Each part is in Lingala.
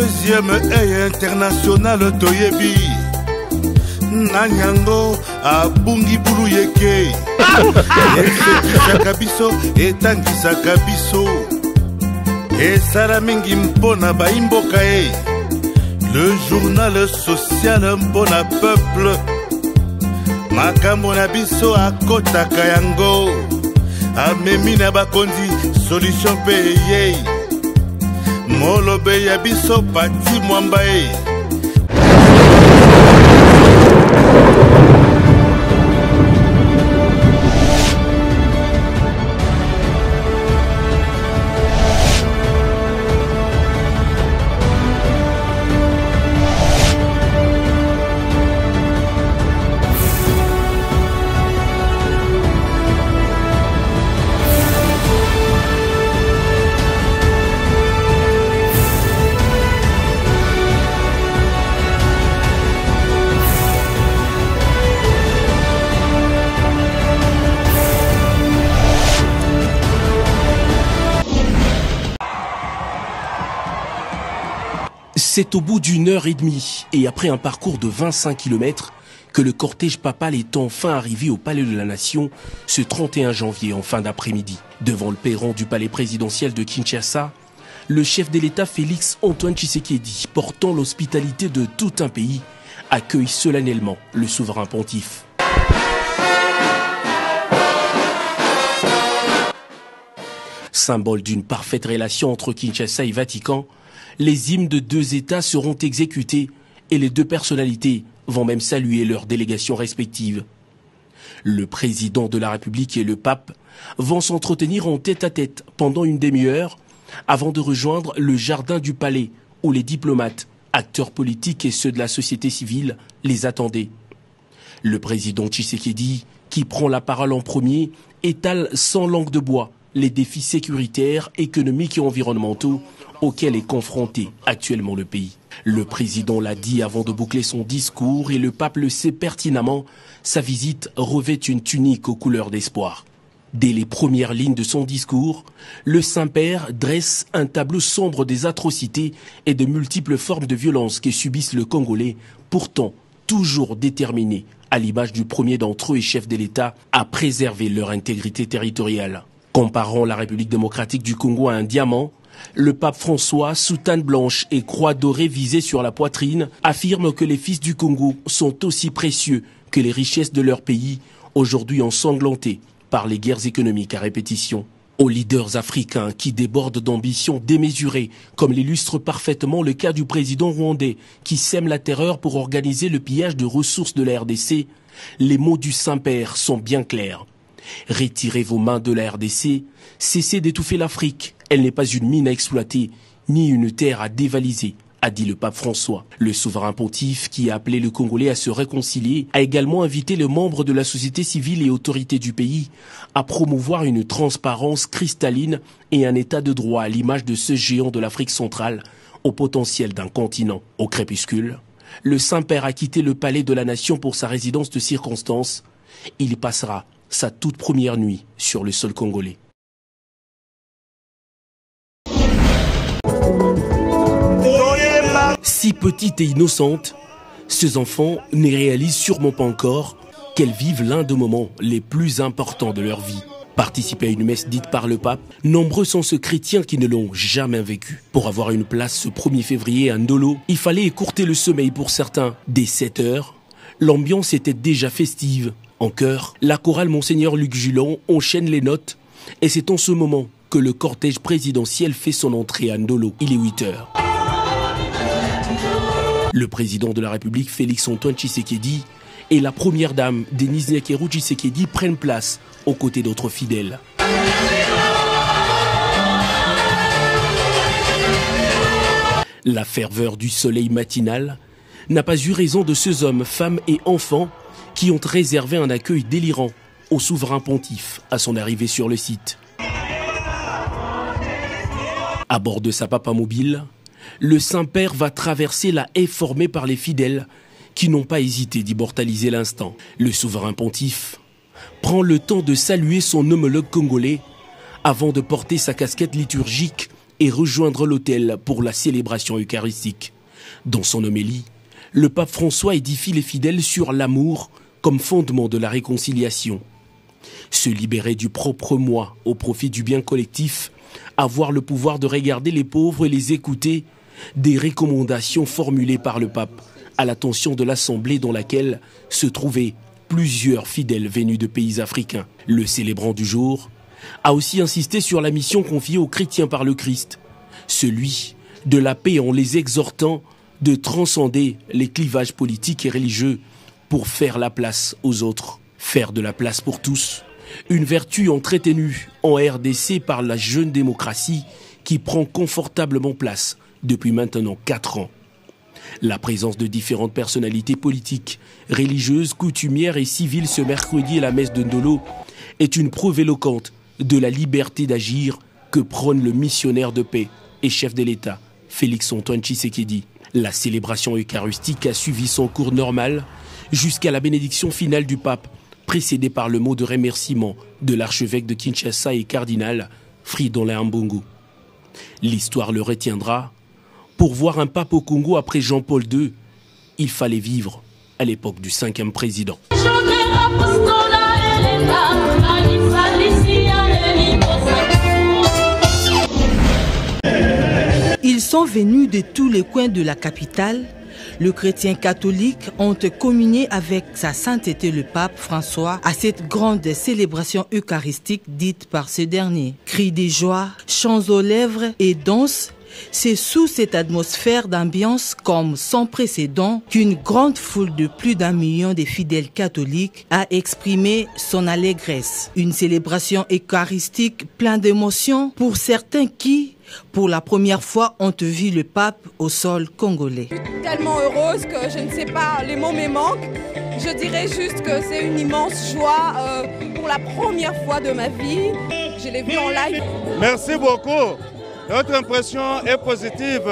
Deuxième œil international Toyebi Nanyango abungi bulu yeke Esekisaka biso etangisaka biso Esala mingi mpona baimboka e Le journal social mpona peuple Makambo na biso akotaka yango Amemi na bakonzi solution peye Molobe ya biso pati mwamba e C'est au bout d'1h30 et après un parcours de 25 km que le cortège papal est enfin arrivé au Palais de la Nation ce 31 janvier en fin d'après-midi. Devant le perron du palais présidentiel de Kinshasa, le chef de l'État Félix Antoine Tshisekedi, portant l'hospitalité de tout un pays, accueille solennellement le souverain pontife. Symbole d'une parfaite relation entre Kinshasa et Vatican, les hymnes de deux États seront exécutés et les deux personnalités vont même saluer leurs délégations respectives. Le président de la République et le pape vont s'entretenir en tête-à-tête pendant une demi-heure avant de rejoindre le jardin du palais où les diplomates, acteurs politiques et ceux de la société civile les attendaient. Le président Tshisekedi, qui prend la parole en premier, étale sans langue de bois les défis sécuritaires, économiques et environnementaux auquel est confronté actuellement le pays. Le président l'a dit avant de boucler son discours et le pape le sait pertinemment, sa visite revêt une tunique aux couleurs d'espoir. Dès les premières lignes de son discours, le Saint-Père dresse un tableau sombre des atrocités et de multiples formes de violence que subissent le Congolais, pourtant toujours déterminés, à l'image du premier d'entre eux et chef de l'État, à préserver leur intégrité territoriale. Comparant la République démocratique du Congo à un diamant, le pape François, soutane blanche et croix dorée visée sur la poitrine, affirme que les fils du Congo sont aussi précieux que les richesses de leur pays, aujourd'hui ensanglantés par les guerres économiques à répétition. Aux leaders africains qui débordent d'ambitions démesurées, comme l'illustre parfaitement le cas du président rwandais qui sème la terreur pour organiser le pillage de ressources de la RDC, les mots du Saint-Père sont bien clairs. Retirez vos mains de la RDC, cessez d'étouffer l'Afrique. Elle n'est pas une mine à exploiter, ni une terre à dévaliser, a dit le pape François. Le souverain pontife, qui a appelé le Congolais à se réconcilier, a également invité les membres de la société civile et autorités du pays à promouvoir une transparence cristalline et un état de droit à l'image de ce géant de l'Afrique centrale, au potentiel d'un continent. Au crépuscule, le Saint-Père a quitté le palais de la Nation pour sa résidence de circonstance. Il y passera sa toute première nuit sur le sol congolais. Si petite et innocente, ces enfants ne réalisent sûrement pas encore qu'elles vivent l'un des moments les plus importants de leur vie. Participer à une messe dite par le pape, nombreux sont ceux chrétiens qui ne l'ont jamais vécu. Pour avoir une place ce 1er février à Ndolo, il fallait écourter le sommeil pour certains. Dès 7 heures, l'ambiance était déjà festive. En chœur, la chorale Monseigneur Luc Julan enchaîne les notes et c'est en ce moment que le cortège présidentiel fait son entrée à Ndolo. Il est 8 heures. Le président de la République, Félix Antoine Tshisekedi, et la première dame, Denise Nyakeru Tshisekedi, prennent place aux côtés d'autres fidèles. La ferveur du soleil matinal n'a pas eu raison de ces hommes, femmes et enfants qui ont réservé un accueil délirant au souverain pontife à son arrivée sur le site. À bord de sa papamobile, le Saint-Père va traverser la haie formée par les fidèles qui n'ont pas hésité d'immortaliser l'instant. Le souverain pontife prend le temps de saluer son homologue congolais avant de porter sa casquette liturgique et rejoindre l'autel pour la célébration eucharistique. Dans son homélie, le pape François édifie les fidèles sur l'amour comme fondement de la réconciliation. Se libérer du propre moi au profit du bien collectif, avoir le pouvoir de regarder les pauvres et les écouter, des recommandations formulées par le pape à l'attention de l'assemblée dans laquelle se trouvaient plusieurs fidèles venus de pays africains. Le célébrant du jour a aussi insisté sur la mission confiée aux chrétiens par le Christ, celui de la paix, en les exhortant de transcender les clivages politiques et religieux pour faire la place aux autres. Faire de la place pour tous, une vertu entretenue en RDC par la jeune démocratie qui prend confortablement place depuis maintenant 4 ans. La présence de différentes personnalités politiques, religieuses, coutumières et civiles ce mercredi à la messe de Ndolo est une preuve éloquente de la liberté d'agir que prône le missionnaire de paix et chef de l'État, Félix-Antoine Tshisekedi. La célébration eucharistique a suivi son cours normal jusqu'à la bénédiction finale du pape, précédée par le mot de remerciement de l'archevêque de Kinshasa et cardinal Fridolin Ambongo. L'histoire le retiendra. Pour voir un pape au Congo après Jean-Paul II, il fallait vivre à l'époque du 5e président. Ils sont venus de tous les coins de la capitale. Les chrétiens catholiques ont communié avec sa sainteté le pape François à cette grande célébration eucharistique dite par ce dernier. Cris de joie, chants aux lèvres et danses. C'est sous cette atmosphère d'ambiance comme sans précédent qu'une grande foule de plus d'1 million de fidèles catholiques a exprimé son allégresse. Une célébration eucharistique pleine d'émotions pour certains qui, pour la première fois, ont vu le pape au sol congolais. Je suis tellement heureuse que je ne sais pas, les mots me manquent. Je dirais juste que c'est une immense joie pour la première fois de ma vie. Je l'ai vu en live. Merci beaucoup. Notre impression est positive,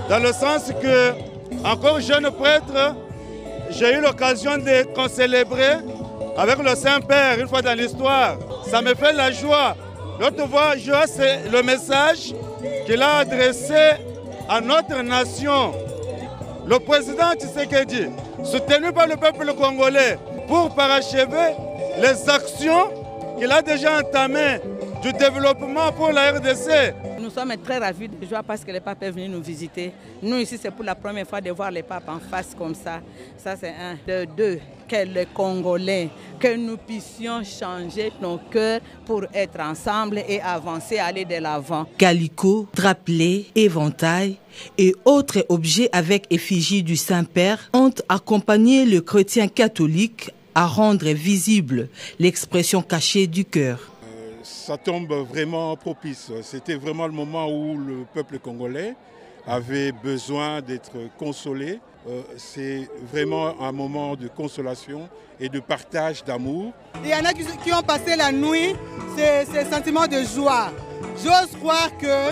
dans le sens que, encore jeune prêtre, j'ai eu l'occasion de célébrer avec le Saint-Père une fois dans l'histoire. Ça me fait la joie. Notre joie, c'est le message qu'il a adressé à notre nation. Le président Tshisekedi, soutenu par le peuple congolais, pour parachever les actions qu'il a déjà entamées du développement pour la RDC. Nous sommes très ravis de joie parce que le pape est venu nous visiter. Nous ici, c'est pour la première fois de voir le pape en face comme ça. Ça, c'est un. De deux, que les Congolais, que nous puissions changer nos cœurs pour être ensemble et avancer, aller de l'avant. Calico, drapelet, éventail et autres objets avec effigie du Saint-Père ont accompagné le chrétien catholique à rendre visible l'expression cachée du cœur. Ça tombe vraiment propice. C'était vraiment le moment où le peuple congolais avait besoin d'être consolé. C'est vraiment un moment de consolation et de partage d'amour. Il y en a qui ont passé la nuit, ces sentiments de joie. J'ose croire que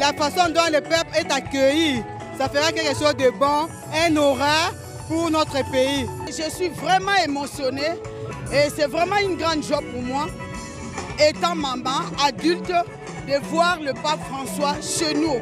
la façon dont le peuple est accueilli, ça fera quelque chose de bon, un aura pour notre pays. Je suis vraiment émotionnée et c'est vraiment une grande joie pour moi, étant maman, adulte, de voir le pape François chez nous.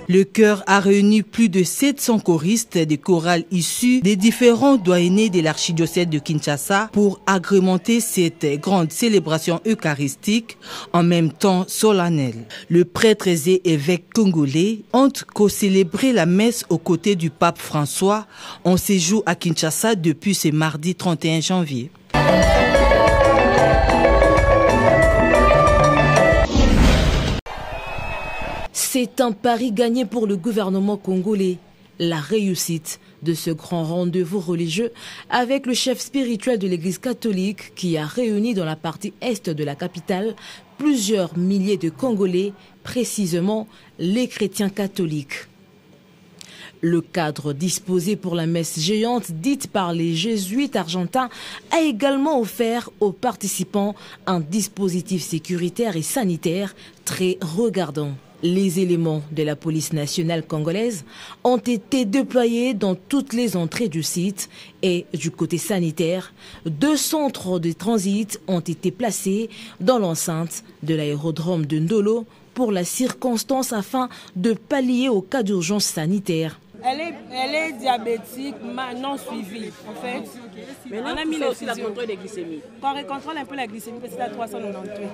Le chœur a réuni plus de 700 choristes des chorales issus des différents doyennés de l'archidiocèse de Kinshasa pour agrémenter cette grande célébration eucharistique en même temps solennelle. Le prêtre et évêque congolais ont co-célébré la messe aux côtés du pape François en séjour à Kinshasa depuis ce mardi 31 janvier. C'est un pari gagné pour le gouvernement congolais. La réussite de ce grand rendez-vous religieux avec le chef spirituel de l'Église catholique qui a réuni dans la partie est de la capitale plusieurs milliers de Congolais, précisément les chrétiens catholiques. Le cadre disposé pour la messe géante dite par les jésuites argentins a également offert aux participants un dispositif sécuritaire et sanitaire très regardant. Les éléments de la police nationale congolaise ont été déployés dans toutes les entrées du site et du côté sanitaire, 2 centres de transit ont été placés dans l'enceinte de l'aérodrome de Ndolo pour la circonstance afin de pallier au cas d'urgence sanitaire. Elle est diabétique, non suivie. En fait, on a mis aussi la contrôle de glycémie. Quand on contrôle un peu la glycémie, c'est à 398.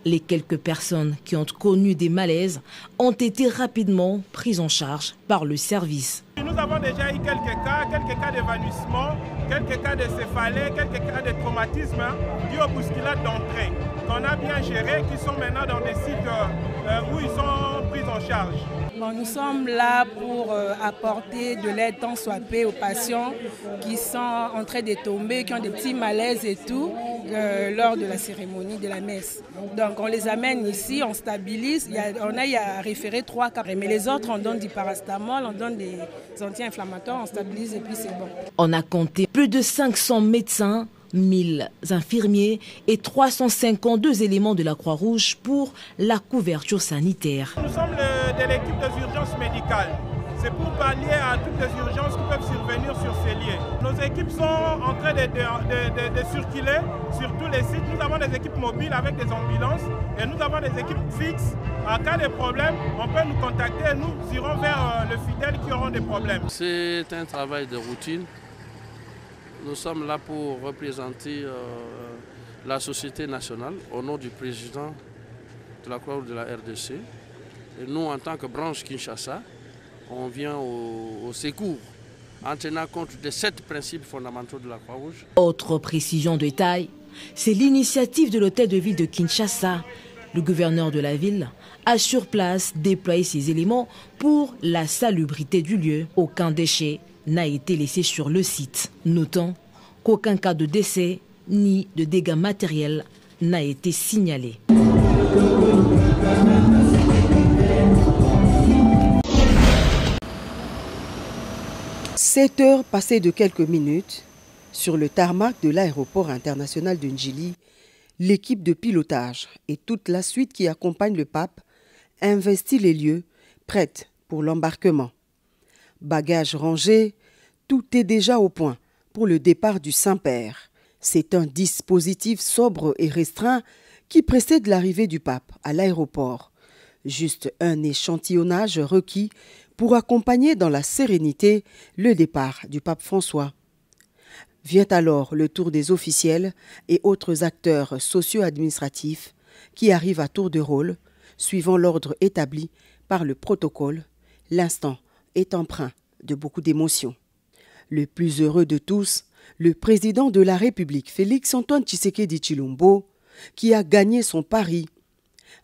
Les quelques personnes qui ont connu des malaises ont été rapidement prises en charge par le service. Nous avons déjà eu quelques cas d'évanouissement, quelques cas de céphalée, quelques cas de traumatisme dus aux bousculades d'entrée qu'on a bien gérés, qui sont maintenant dans des sites où ils sont pris en charge. Bon, nous sommes là pour apporter de l'aide tant soit peu aux patients qui sont en train de tomber, qui ont des petits malaises et tout, lors de la cérémonie de la messe. Donc on les amène ici, on stabilise, on a à référer 3 cas, mais les autres on donne du paracétamol, on donne des anti-inflammatoires, on stabilise et puis c'est bon. On a compté plus de 500 médecins, 1000 infirmiers et 352 éléments de la Croix-Rouge pour la couverture sanitaire. Nous sommes de l'équipe des urgences médicales. C'est pour pallier à toutes les urgences qui peuvent survenir sur ces lieux. Nos équipes sont en train de circuler sur tous les sites. Nous avons des équipes mobiles avec des ambulances et nous avons des équipes fixes. En cas de problème, on peut nous contacter et nous irons vers le fidèle qui auront des problèmes. C'est un travail de routine. Nous sommes là pour représenter la société nationale au nom du président de la Croix-Rouge de la RDC. Et nous, en tant que branche Kinshasa, on vient au secours en tenant compte des 7 principes fondamentaux de la Croix-Rouge. Autre précision de taille, c'est l'initiative de l'hôtel de ville de Kinshasa. Le gouverneur de la ville a sur place déployé ses éléments pour la salubrité du lieu. Aucun déchet n'a été laissé sur le site. Notons qu'aucun cas de décès ni de dégâts matériels n'a été signalé. « 7 heures passées de quelques minutes, sur le tarmac de l'aéroport international de Ndjili, l'équipe de pilotage et toute la suite qui accompagne le pape investit les lieux, prête pour l'embarquement. Bagages rangés, tout est déjà au point pour le départ du Saint-Père. C'est un dispositif sobre et restreint qui précède l'arrivée du pape à l'aéroport. Juste un échantillonnage requis pour accompagner dans la sérénité le départ du pape François. Vient alors le tour des officiels et autres acteurs socio-administratifs qui arrivent à tour de rôle, suivant l'ordre établi par le protocole. L'instant est empreint de beaucoup d'émotions. Le plus heureux de tous, le président de la République, Félix-Antoine Tshisekedi Tshilombo, qui a gagné son pari.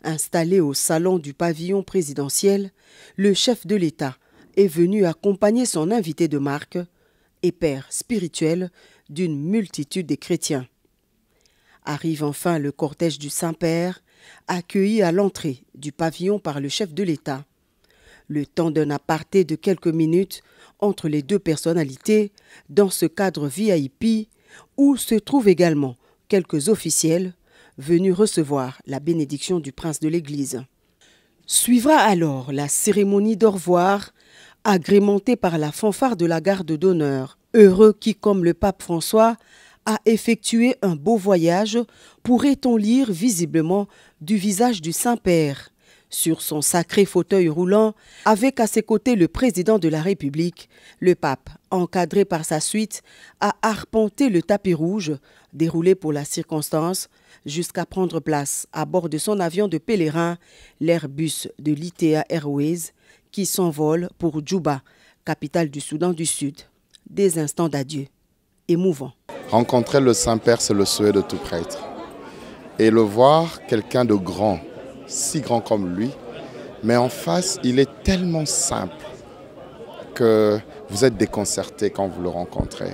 Installé au salon du pavillon présidentiel, le chef de l'État est venu accompagner son invité de marque et père spirituel d'une multitude de chrétiens. Arrive enfin le cortège du Saint-Père, accueilli à l'entrée du pavillon par le chef de l'État. Le temps d'un aparté de quelques minutes entre les deux personnalités dans ce cadre VIP où se trouvent également quelques officiels venus recevoir la bénédiction du prince de l'Église. Suivra alors la cérémonie d'au revoir, agrémentée par la fanfare de la garde d'honneur. Heureux qui, comme le pape François, a effectué un beau voyage, pourrait-on lire visiblement du visage du Saint-Père. Sur son sacré fauteuil roulant, avec à ses côtés le président de la République, le pape, encadré par sa suite, a arpenté le tapis rouge, déroulé pour la circonstance, jusqu'à prendre place à bord de son avion de pèlerin, l'Airbus de l'Itea Airways, qui s'envole pour Djouba, capitale du Soudan du Sud. Des instants d'adieu émouvants. Rencontrer le Saint-Père, c'est le souhait de tout prêtre. Et le voir, quelqu'un de grand, si grand comme lui, mais en face, il est tellement simple que vous êtes déconcerté quand vous le rencontrez.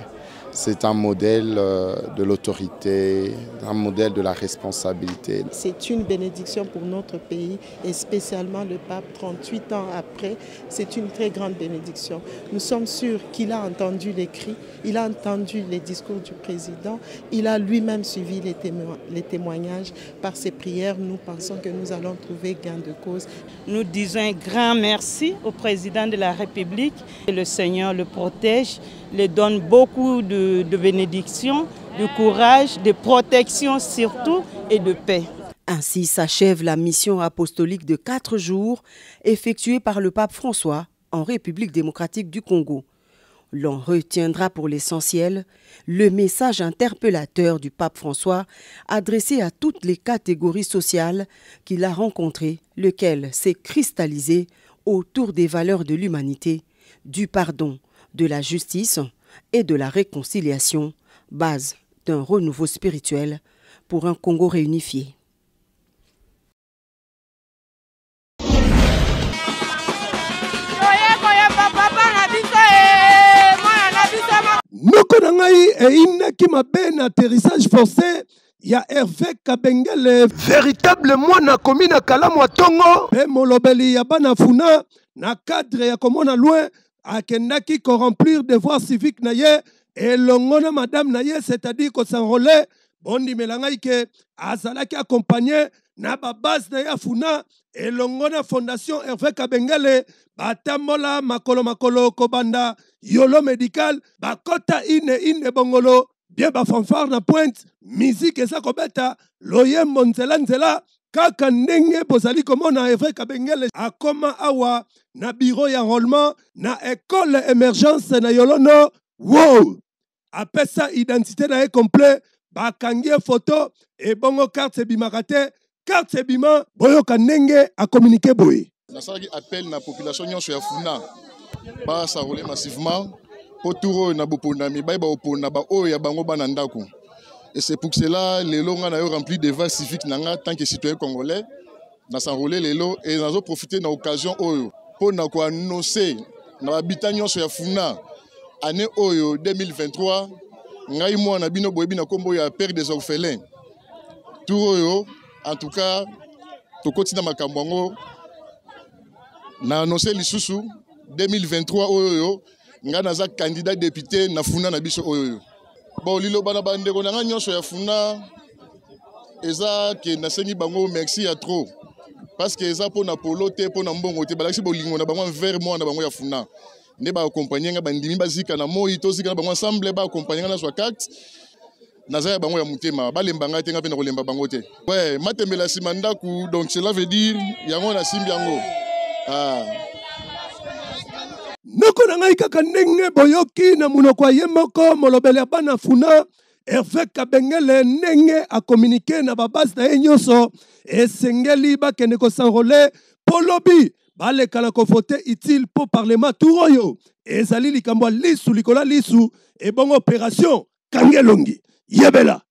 C'est un modèle de l'autorité, un modèle de la responsabilité. C'est une bénédiction pour notre pays et spécialement le pape, 38 ans après, c'est une très grande bénédiction. Nous sommes sûrs qu'il a entendu les cris, il a entendu les discours du président, il a lui-même suivi les témoignages. Par ses prières, nous pensons que nous allons trouver gain de cause. Nous disons un grand merci au président de la République. Et le Seigneur le protège, le donne beaucoup de bénédictions, de courage, de protection surtout et de paix. Ainsi s'achève la mission apostolique de 4 jours effectuée par le pape François en République démocratique du Congo. L'on retiendra pour l'essentiel le message interpellateur du pape François adressé à toutes les catégories sociales qu'il a rencontrées, lequel s'est cristallisé autour des valeurs de l'humanité, du pardon, de la justice et de la réconciliation, base d'un renouveau spirituel pour un Congo réunifié. Noko nangai e qui m'a ben atterrissage forcé. Il y a Hervé Kabengele, véritable moine commis na kalamu atongo. Pe molobeli ya bana funa na cadre ya komona loin akendaki ko remplir devoir civique na ye et longona madame na ye, c'est-à-dire ko s'enrôler bondi melangai ke azalaki accompagné na ba base na ya funa et longona fondation Hervé Kabengele batamola makolo kobanda yolo médical bakota ine bongolo bien ba fanfare na pointe musique eza kobeta loyembo nzela kaka ndenge bozali komona Hervé Kabengele akoma awa na bureau ya enrôlement na école émergence na yolono wow apesa identité na ye complet bakangi photo et bongo carte bimaka te carte bima boyoka ndenge a communiquer boye. Nasalaki appel na population nyonso ya Funa ba s'enrôler massivement pour tout na bopondami ba oponda ba oyo ya bango bana ndako. Et c'est pour cela lelo nga na yo rempli de devoirs civiques nanga tant que citoyen congolais na s'enrôler lelo et nazo profiter na occasion oyo pour na ko annoncer na habitant nyonso ya Funa année oyo 2023 ngai mwana bino boyebi na kombo ya père des orphelins tout oyo en tout cas to kotina makambo ngo na annoncé lisusu 2023 oyo nga naza candidat député na Funa na biso oyo bon lilo bana bandeko na nga nyonso ya Funa eza ke nasengi bango merci ya trop parce que eza po na polo te po na mbongo te balaki bolingo na bango vers moi na bango ya Funa ne ba accompagner nga bandimi bazika na moi to zika na bango ensemble ba accompagner nga na swa carte naza ya bango ya mutema balembanga te nga pe na kolemba bango te ouais matembela simandaku donc cela veut dire yango na simbi yango Noko na ngai kaka ndenge boyoki na munoko ye moko molobele bana Funa Hervé Kabengele ndenge a communiqué na babase na ye nyonso esengeli bakende ko s'enrôler polobi balekala ko voter utile pour parlement tout oyo ezali likambo lisu likola lisu et bon opération kangelongi yebela.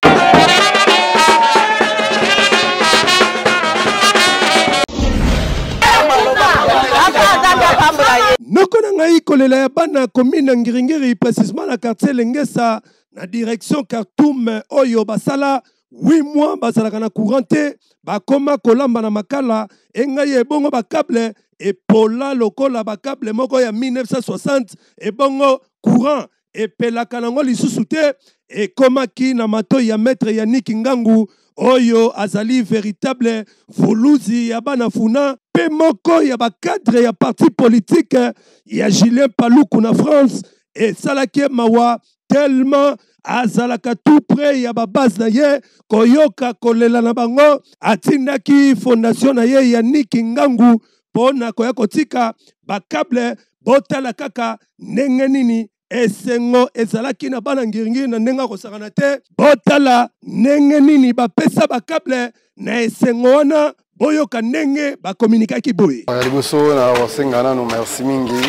Noko na ngai kolela ya bana commune Ngiringiri précisément na quartier Lengesa na direction Khartoum oyo basala 8 mois bazalaka na couranté bakoma kolamba na makala engai ebongo bakable epola lokola bakable moko ya 1960 ebongo courant epelaka nango lisusu te ekomaki na mato ya maître Yannick Ngangu oyo azali véritable fuluzi ya bana Funa pe moko ya bakadre ya parti politique ya Julien Paluku na France et salaki mawa tellement azalaka tout près ya babase na ye koyoka kolela na bango atindaki fondation na ye Yannick Ngangu pona koya kotika bakable botala kaka ndenge nini esengo ezalaki na bana Ngiringiri na ndenga kosakana te botala ndenge nini bapesa bakable na esengo wana boyoka ndenge bakomunikaki boye. Liboso na wasengana no merci mingi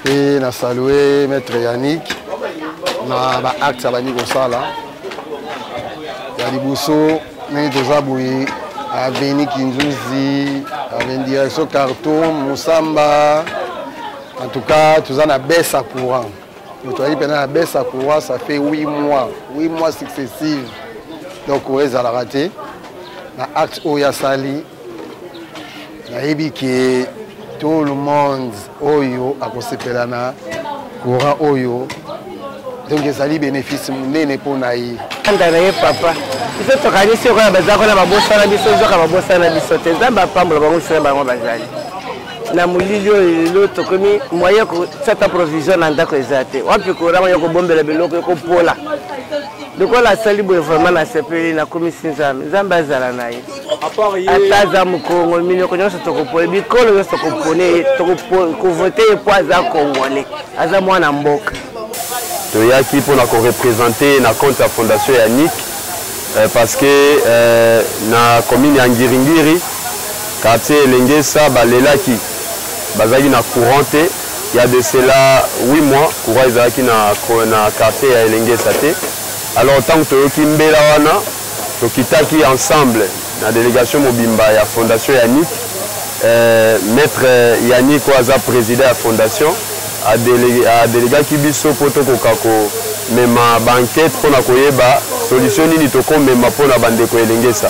et na saluer maître Yannick na ba acte abani kosala ya liboso mais toza boye aveni Kinzuzi avec direction Khartoum Musamba. En tout cas, tout ça na baisse à courant. Nous avons pendant la baisse à courant, ça fait 8 mois successifs. Donc, on est à la raté. Na acte Oya Sali, na ebi que tout le monde Oyo a conséqué na courant Oyo. Donc, les ali bénéfices n'est pour naï. Quand papa, il faut te regarder sur la base, on a ma bosse à la bisote, on a ma bosse à la bisote. Dans ma femme, on va faire ma bazali. na mulili oyo tokomi moyen kosata provision na ndako eza te wapi korama yo kobombela biloko yo kopola lokola asali boye vraiment na sepeli nakomi sinzambe nzambe azala na ye ata aza mokongo miloko nyonso tokopone bikolo nyonso tokopone kovote ye po aza kongole aza mwana mboka toyaki mpona korepresente na compte ya fondation ya NIC parce que na commune ya Ngiringiri quartier Elengesa balelaki bazaki na courant te il y a de cela 8 mois courant ezalaki na quartier ya Elengesa te alors tant que toyoki mbela wana tokitaki ensemble na délégation mobimba ya fondation ya NIC maître Yannick oaza président ya fondation adelégaki biso po tokoka komema banquete mpona koyeba solution nini tokomema mpona bandeko Elengesa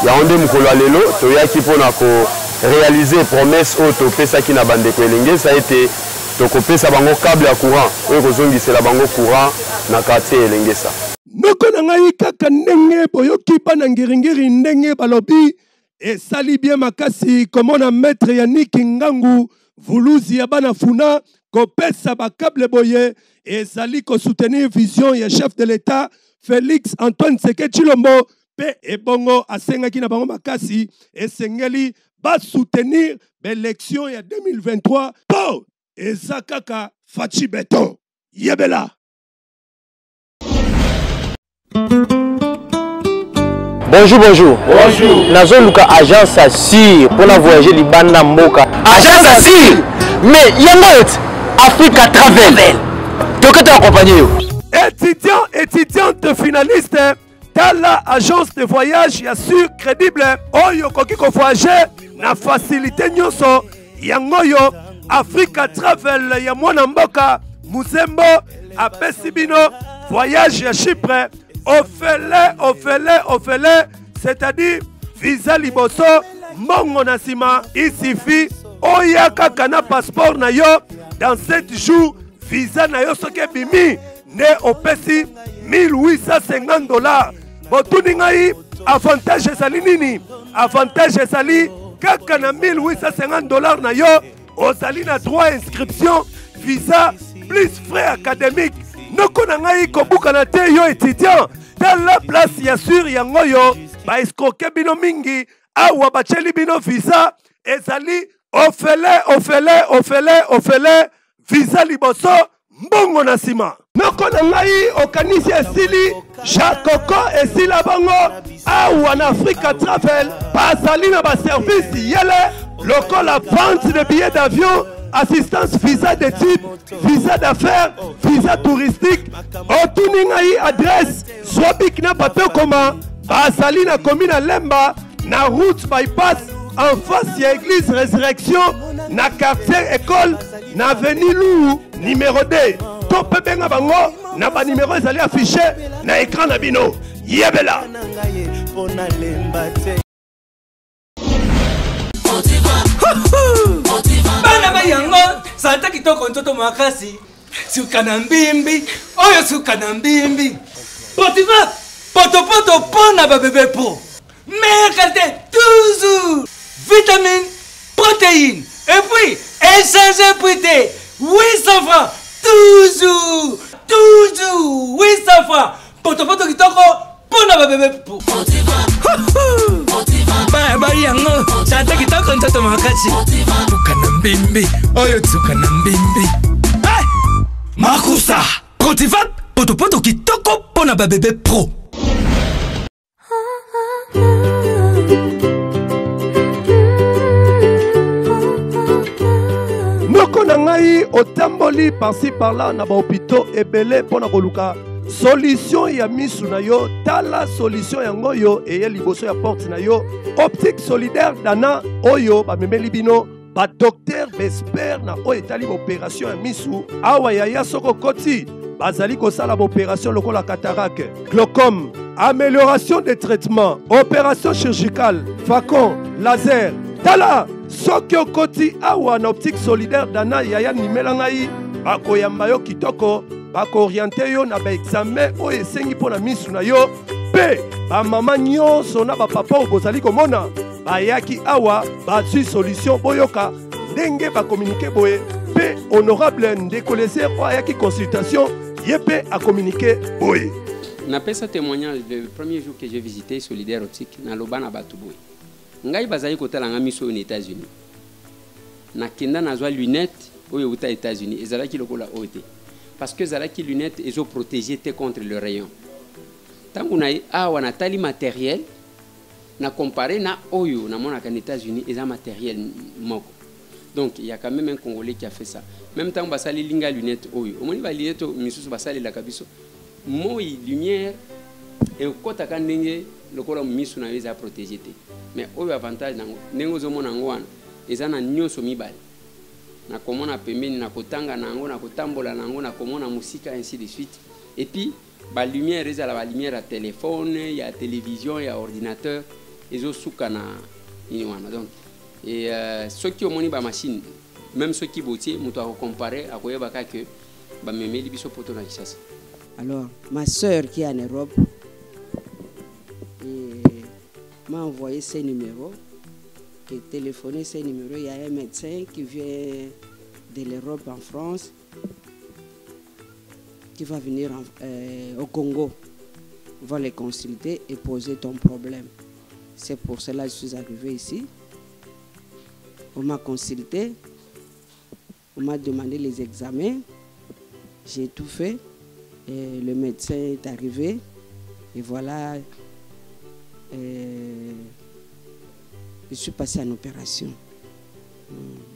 yango nde mokolo ya lelo toyaki mpona korealize promesse oyo topesaki na bandeko Elengesa ete tokopesa bango câble ya courant oyo kozongisela bango courant na quartier Elengesa. Noko na ngai kaka ndenge boyoki bana Ngiringiri ndenge balobi esali bien makasi komona maître Yannick Ngangu vuluzi ya bana funa kopesa ba câble boye esali ko soutenir vision ya chef de l'État Félix Antoine Tshisekedi Tshilombo pe ebongo asengaki na bango makasi esengeli ba soutenir l'élection ya 2023 po ezakaka fachi beton yebela. Bonjour, bonjour. Bonjour. Nazo luka agence Assir pour voyager Libana Mboka. Agence Assir. Mais Yangot Africa Travel. Tu que tu accompagné? Étudiante finaliste dans la agence de voyage Assir crédible. Oyo koki ko voyager na facilité nyonso yangoyo Africa Travel ya mwana mboka Muzembo apesibino voyage à Chypre. Offele, c'est-à-dire visa liboso, mongo nasima, il suffit, oya kakana passeport na yo, dans 7 jours, visa na yo soke bimi, ne opesi $1850. Botuni ngai, avantage esali nini? Avantage esali, kakana $1850 na yo, osali na droit inscription, visa, plus frais académiques. Noko na ngai kobuka na te yo étudiant dans la place ya sur yango yo ba escroquer bino mingi awa bacheli bino visa ezali ofele visa liboso mbongo na sima. Noko na ngai okanisi esili Jakoko esila bango awa na Africa Travel bazali na ba service yele lokola vente de billets d'avion, assistance visa d'études, visa d'affaires, visa touristique. Otuningai adresse Swabik na bateau koma bazali na commune Lemba na route bypass en face ya église Résurrection na quartier école na avenue Lou numéro 2. Tope benga bango na ba numéro ezali affiché na écran na bino. Yebela. Bana bayango santa kitoko ntoto makasi suka na mbimbi oyo suka na mbimbi potiva poto pona ba bébé po meilleure qualité toujours vitamines protéines et puis échanger prité 800 francs toujours 800 francs poto kitoko pona ba bébé po Baba yango santa kitoko ntoto makasi suka na mbimbi oyo suka na mbimbi Makusa Protiva poto kitoko pona ba bébé pro. Noko na ngai otamboli par-ci par-là na ba hôpitaux ebele pona koluka solution ya misu na yo tala solution yango yo eye liboso ya porte na yo optique solidaire dana oyo bamemeli bino ba docteur Besper na oyo etali opération ya misu awa yaya soko koti bazali kosala opération lokola cataracte glaucome amélioration des traitements opération chirurgicale facon laser tala soki okoti awa na optique solidaire dana yaya nimela ngai bakoyamba yo kitoko bako-oriente yo na ba-examen oyo esengi mpo na misu na yo mpe bamama nyonso na bapapa oyo bozali komona bayaki awa bazwi solution boyoka ndenge ba communiquer boye pe honorable Ndekoleser ayaki consultation yepé a communiquer boye. Na pesa témoignage le premier jour que j'ai visité Solidaire Optique na lobana batuboy. Ngai bazali kotala nga miso aux États-Unis. Na kenda na zwa lunette aux États-Unis ezalaki lokola ote. Parce que zalaki lunette ezo protéger contre le rayon. Tangu na awa na tali matériel na comparé na oyo na mona aux États-Unis eza matériel moko. Donc il y a quand même un Congolais qui a fait ça. Même temps basali linga lunette oyo. Omoni ba lunette misusu basali la kabiso. Moi lumière et kota kandenge lokola misu na eza protéger te. Mais oyo avantage nango nengo zo mona ngwana eza na nyoso mibale. Na komona pembeni na kotanga nango na kotambola nango na komona musika ainsi de suite. Et puis ba lumière eza la lumière à téléphone, il y a télévision, il y a ordinateur ezo suka na iniwana. Donc et ceux qui ont moni ba machine même ceux qui botier muto a comparer à koyeba ka que ba memeli biso poto na Kinshasa. Alors ma sœur qui est en Europe m'a envoyé ses numéros, qui téléphoné ses numéros. Il y a un médecin qui vient de l'Europe en France qui va venir au Congo. On va les consulter et poser ton problème. C'est pour cela que je suis arrivé ici. On m'a consulté, on m'a demandé les examens, j'ai tout fait. Et le médecin est arrivé et voilà, je suis passé en opération.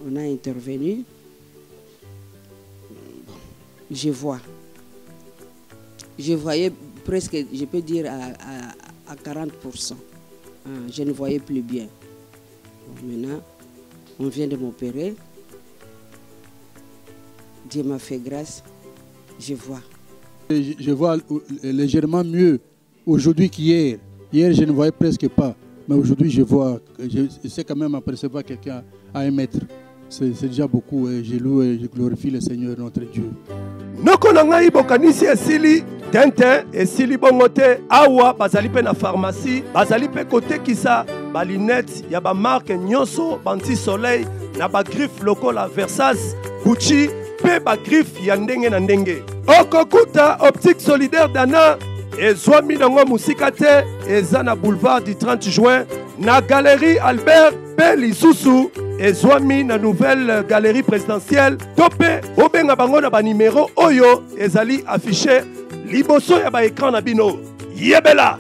On a intervenu, je vois. Je voyais presque, je peux dire à 40%. Je ne voyais plus bien. Bon, maintenant, on vient de m'opérer. Dieu m'a fait grâce, je vois. Je vois légèrement mieux aujourd'hui qu'hier. Hier, je ne voyais presque pas. Mais aujourd'hui, je vois. Je sais quand même apercevoir quelqu'un à 1 mètre. C'est déjà beaucoup. Et je loue et je glorifie le Seigneur, notre Dieu. Noko nangai bokanisi esili tente esili bongote awa bazali pe na pharmacie bazali pe kote kisa ba lunette ya ba marque nyonso banti soleil na ba griffe lokola Versace Gucci pe ba griffe ya ndenge na ndenge. Okokuta Optique Solidaire Dana ezwami nango musika te eza na boulevard du 30 juin na galerie Albert pe lisusu ezwami na nouvelle galerie présidentielle tope obenga bango na ba numéro oyo ezali affiché liboso ya ba écran na bino yebela.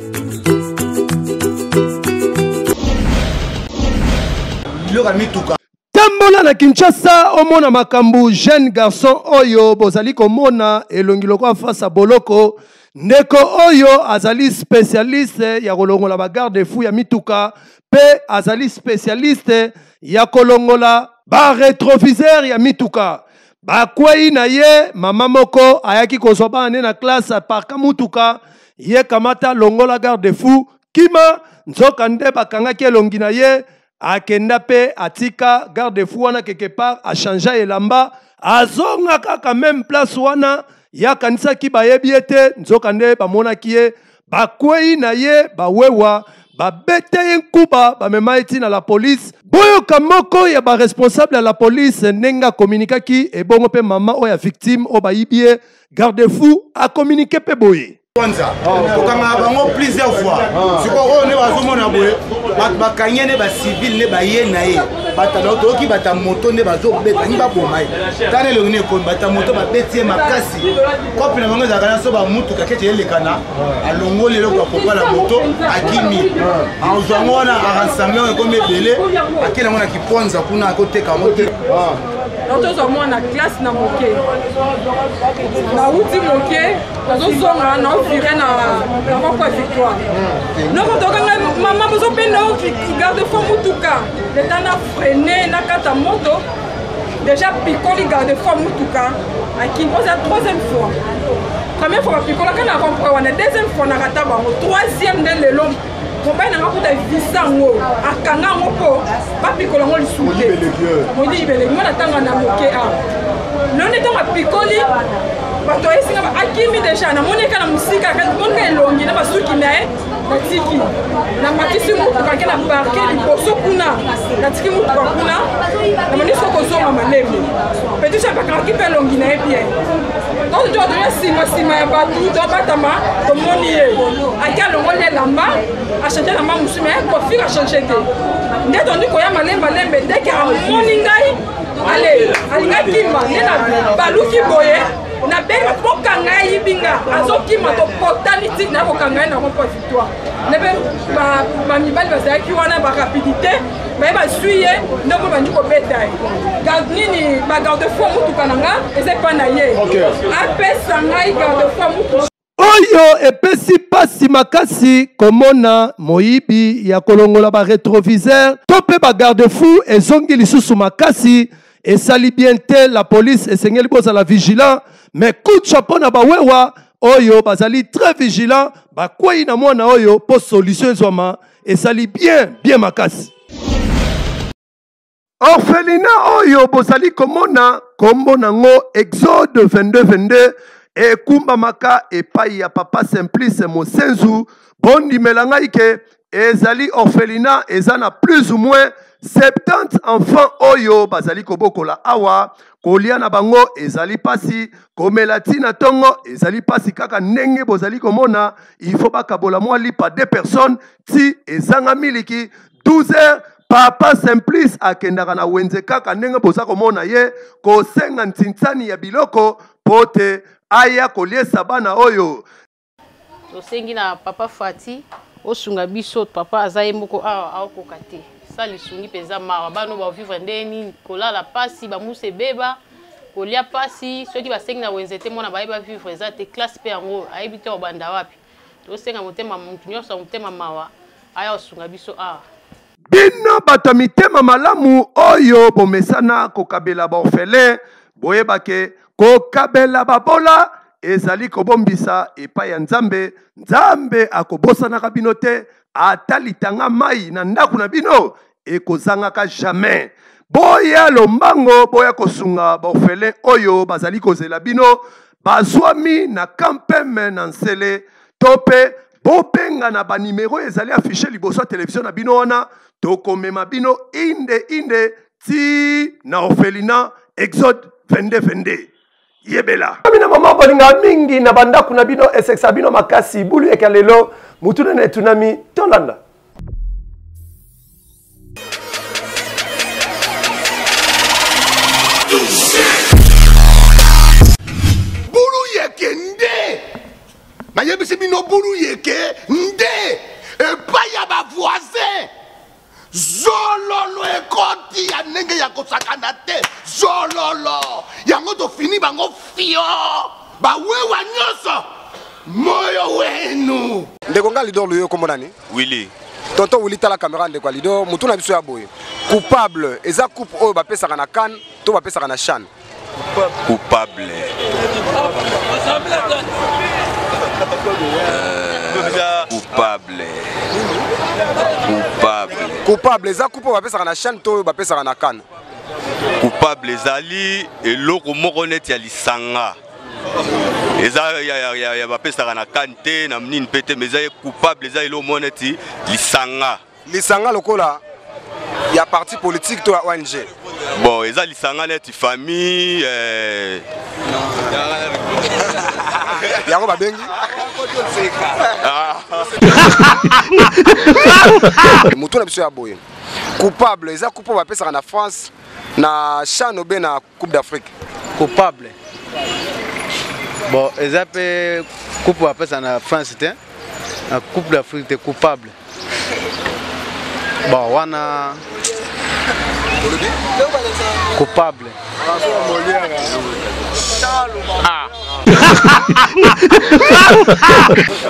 Tambola na Kinshasa omona makambu jeune garçon oyo bozali komona elongi loko face à boloko ndeko oyo azali spécialiste ya kolongola ba garde fou ya mituka pe azali spécialiste ya kolongola ba rétroviseur ya mituka ba kwei na ye mama moko ayaki kozwa bana na classe parka mutuka ye kamata longola garde fou kima nzoka nde bakangaki elongi na ye akenda pe atika garde fou wana quelque part a changé elamba azonga kaka même place wana ya kanisa ki bayebi ete nzoka nde bamonaki ye bakwei na ye bawewa babete ye nkuba bamema eti na la police boyoka moko ya baresponsable ya la police ndenga communiquaki ebongo pe mama oyo ya victime oyo bayibi ye garde fou akommunike pe boye kwanza tokanga bango plusieurs fois sikoyo oyo nde bazomona boye bato bakanye nde bacivile nde baye na ye toyoki bata moto nde bazobeta ni baboma ye tana elongi ne ekomi bata moto babeti ye makasi kopi na bango ezalaka na so bamutuka kete elekana alongoli eloko ya kopala moto akimi azwa yango wana aransamble ekomi ebele akeli yango na kipwanza kuna akoteka yango te tozwa mwana classe na moke nauti moke tozozonga na ovire na moko ya victoire noko tokanga mama bozopenda garde fo mutuka leta na frene na kata moto déjà pikoli garde fo mutuka akimi oza 3e fois première fois bapikolaka na rompre wana 2e fois na kata bango 3e nde lelo mobali nanga kuta visango akanga yango mpo bapikola yango lisusu te modi ibeleki mwana ntango na moke awa loni ntango apikoli bato ayesinga akimi deja namoni eka na mosika monika elongi na basuki na ye natiki na matisi motuka ke na parke liboso kuna natiki motuka kuna namoni soko ya malembe petit chef akanaki mpe elongi na ye bien donc to toya nsima ya bato tobatama tomoni ye aki alongoli elamba achange elamba mosusu me kofika achange te nde tondi koya malembe ndeke amoni ngai ale alinga kima nde na baluki boye na benga kokanga ye yibinga azokima tokotani tiki na kokanga ye na rompo victoire nebe bamibali bazalaki wana barapidité baye bazwi ye ndeko bandi kobeta ye nini bagarde fou mutuka na nga eza epa na ye apesa ngai garde fou mutuka oyo epesi pasi makasi komona moyibi ya kolongola ba rétroviseur to mpe ba garde fou ezongi lisusu makasi esali bien te la police esengeli bozala vigilant mais coup de chapeau na bawewa oyo bazali très vigilant bakwei na mwana oyo po solution ezwama esali bien makasi. Orphelinat oyo bozali komona kombo nango Exode 22 ekumba maka epai ya papa Simplice Mosenzu bondi melanga ike ezali orphelinat ezana plus ou moins 70 enfants oyo bazali kobokola awa kolia na bango ezali pasi komela tina tongo ezali pasi kaka ndenge bozali komona il faut bakabola mwa lipa 2 personnes ti ezanga miliki 12 heures papa Simplice akendaka na wenze kaka ndenge boza komona ye kosenga ntintani ya biloko pote aya koliesa bana oyo tosengi na papa Fati osunga biso papa azaye moko aokoka te sali sungi peza mawa bano ba vivre ndeni kolala pasi ba muse beba kolia pasi soki basengi na wenzete mona ba vivre za te classe pe yango ayebite obanda wapi tosenga motema muntu nyonso motema mawa aya osunga biso bino bato mitema malamu oyo bomesana kokabela ba orphelin boyebake kokabela babola ezali kobombisa epai ya nzambe akobosanaka bino te atalitanga mai na ndaku na bino ekozangaka jamais boya lombango boya kosunga baorphelin oyo bazali kozela bino bazwami na kampeme na nsele tope bobenga na banimero ezali affiché liboso ya televizio na bino wana tokomema bino inde ti na orphelinat Exode 22 yebela amina mama bolinga mingi na bandaku na bino eseksa bino makasi bulu ekalelo mutuna na tunami tolanda bulu yeke nde na yebisi bino bulu yeke nde epai ya bavoisin zololo ekoti ya ndenge ya kosakana te zololo yango tofini bango fio bawewa nyonso moyo wenu ndeko nga lidor luyo kombo nani Willy tonton Willy tala caméra ndeko lidor mutu na biso ya boye coupable eza coupe oyo bapesaka na CAN to bapesaka na CHAN coupable coupable eza coupe oyo bapesaka na CHAN to oyo bapesaka na CAN coupable ezali eloko moko neti ya lisanga eza ya bapesaka na CAN te na nini mpe te mais eza coupable eza eloko moko neti lisanga lokola ya parti politique to ya ONG bon eza lisanga neti famille yango babengi mutu na biso ya boye coupable eza coupe bapesaka na France na CHAN obe na Coupe d'Afrique coupable bon eza pe coupe bapesaka na France te na Coupe d'Afrique te coupable bon wana coupable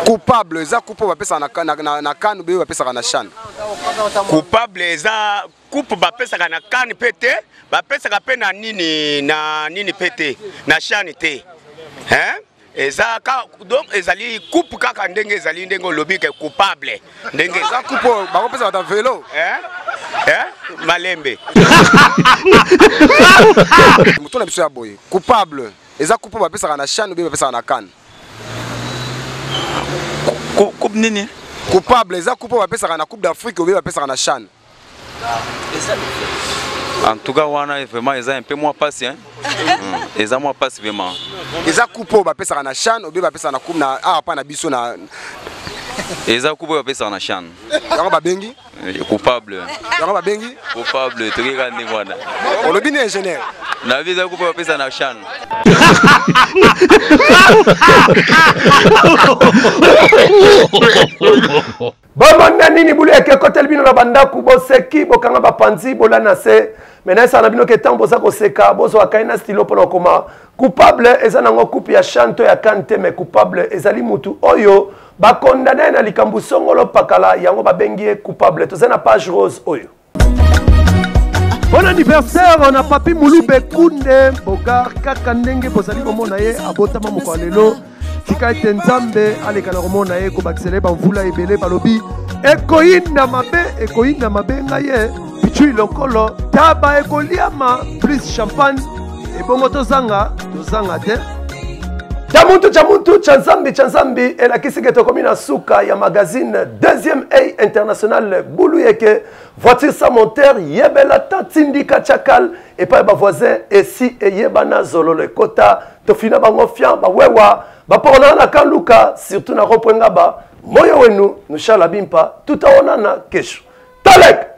coupable eza coupe bapesaka na CAN obe bapesaka na CHAN coupable eza coupe bapesaka na CAN pe te bapesaka pe na nini pe te na CHAN te hein eza donc ezali coupe kaka ndenge ezali ndenge olobi ke coupable ndenge eza coupe bakopesa ta vélo malembe mutu na biso ya boye coupable eza coupe bapesaka na CHAN obe bapesaka na CAN coupe nini coupable eza coupe bapesaka na Coupe d'Afrique obe bapesaka na CHAN En tout cas, wana vraiment ils ont un peu moins passé hein. Ils ont moins passé vraiment. Ils ont coupé ba pesa na chan, obi ba pesa na coupe na pa na biso na Ils ont coupé ba pesa na chan. Yango ba bengi? Coupable. Yango ba bengi? Coupable, tu regardes ni wana. On le bine ingénieur. Na vie za coupé ba pesa na chan. Bomanda nini bulu eke kotel bino na bandaku boseki bokanga bapanzi bolana se mena esa na bino ke temps boza koseka bozo akaina stilo pona koma coupable eza nango coupe ya chanto ya kante mais coupable ezali mutu oyo bakondane na likambu songolo pakala yango babengi coupable toza na page rose oyo. Bon anniversaire, on a papi Mouloube Kounde, Bogar, Kakandenge, Bozali Komona ye, Abotama Mokwalelo, Tika Etenzambe, Alekana Romona ye, Kobaksele, Banvula Ebele, Balobi, Ekoina Mabe, Ngaye, Pichui Lokolo, Taba Ekoliama, plus champagne, et Bongoto Zanga, Zanga te. Chamuntu, Chanzambi, et la Kisiketo Komina Souka, ya magazine, deuxième A international, Boulouyeke, voiture sans moteur, Yebela Tindika Chakal, et pas ba voisin, et si, et Yebana Zolo le Kota, Tofina Bangofian, Bawewa, Bapona na Kanluka, surtout na Reprenga Ba, Moyo Wenu, Nushala Bimpa, tout à onana, Keshu. Talek!